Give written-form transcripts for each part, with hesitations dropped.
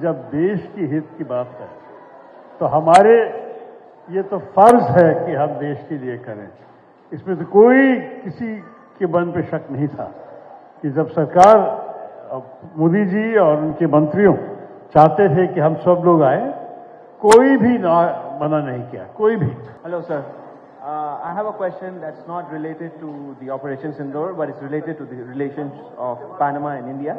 जब देश की हित की बात है तो हमारे ये तो फर्ज है कि हम देश के लिए करें। इसमें तो कोई किसी के मन पे शक नहीं था कि जब सरकार मोदी जी और उनके मंत्रियों चाहते थे कि हम सब लोग आए, कोई भी ना मना नहीं किया, कोई भी। Hello, sir. I have a question that's not related to the Operation Sindoor, but it's related to the relations of Panama and India,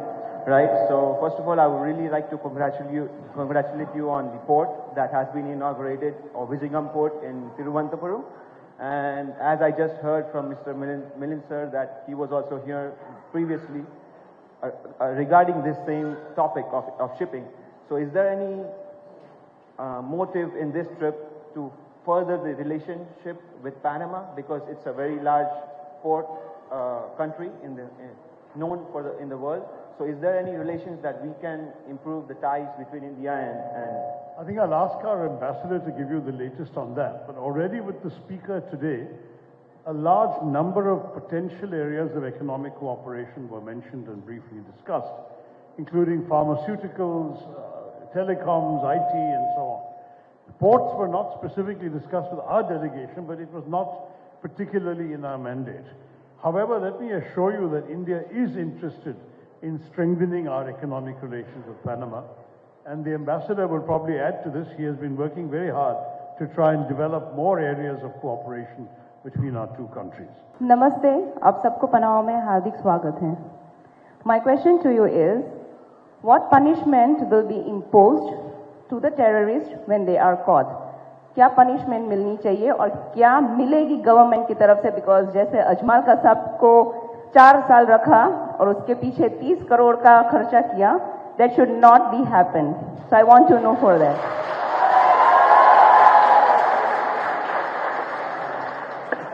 right? So, first of all, I would really like to congratulate you on the port that has been inaugurated, or Vizhingham Port in Thiruvananthapuram. And as I just heard from Mr. Milind sir that he was also here previously regarding this same topic of shipping. So, is there any motive in this trip to further the relationship with Panama, because it's a very large port country known in the world? So is there any relations that we can improve the ties between India and I think I'll ask our ambassador to give you the latest on that. But already with the speaker today, a large number of potential areas of economic cooperation were mentioned and briefly discussed, including pharmaceuticals, telecoms, IT, and so on. Ports were not specifically discussed with our delegation, but it was not particularly in our mandate. However, let me assure you that India is interested in strengthening our economic relations with Panama, and the ambassador will probably add to this. He has been working very hard to try and develop more areas of cooperation between our two countries. Namaste, आप सबको Panama में हार्दिक स्वागत है. My question to you is, what punishment will be imposed to the terrorists when they are caught? क्या punishment मिलनी चाहिए और क्या मिलेगी गवर्नमेंट की तरफ से? बिकॉज जैसे अजमल का सबको 4 साल रखा और उसके पीछे 30 करोड़ का खर्चा किया, that should not be happen. So I want to know for that.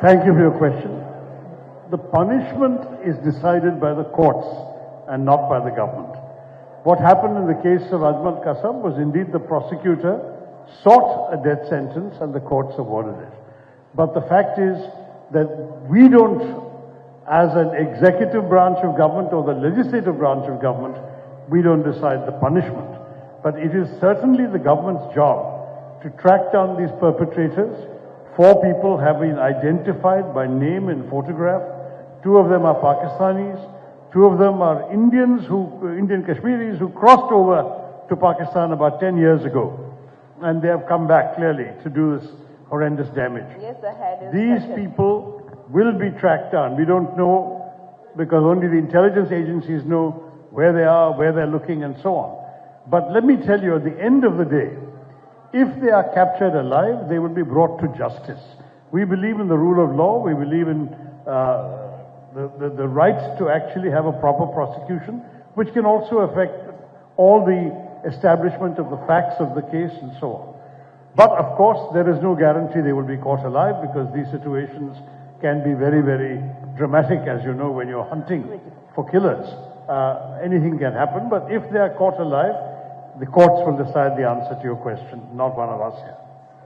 Thank you for your question. The punishment is decided by the courts and not by the government. What happened in the case of Ajmal Kasam was indeed the prosecutor sought a death sentence and the courts awarded it. But the fact is that we don't, as an executive branch of government or the legislative branch of government, we don't decide the punishment. But it is certainly the government's job to track down these perpetrators. 4 people have been identified by name and photograph. 2 of them are Pakistanis. 2 of them are Indian Kashmiris who crossed over to Pakistan about 10 years ago. And they have come back clearly to do this horrendous damage. Yes, the head is These people will be tracked down. We don't know, because only the intelligence agencies know where they are, where they're looking, and so on. But let me tell you, at the end of the day, if they are captured alive, they will be brought to justice. We believe in the rule of law. We believe in the rights to actually have a proper prosecution, which can also affect all the establishment of the facts of the case and so on. But of course, there is no guarantee they will be caught alive, because these situations can be very, very dramatic, as you know, when you're hunting for killers. Anything can happen, but if they are caught alive, the courts will decide the answer to your question, not one of us here.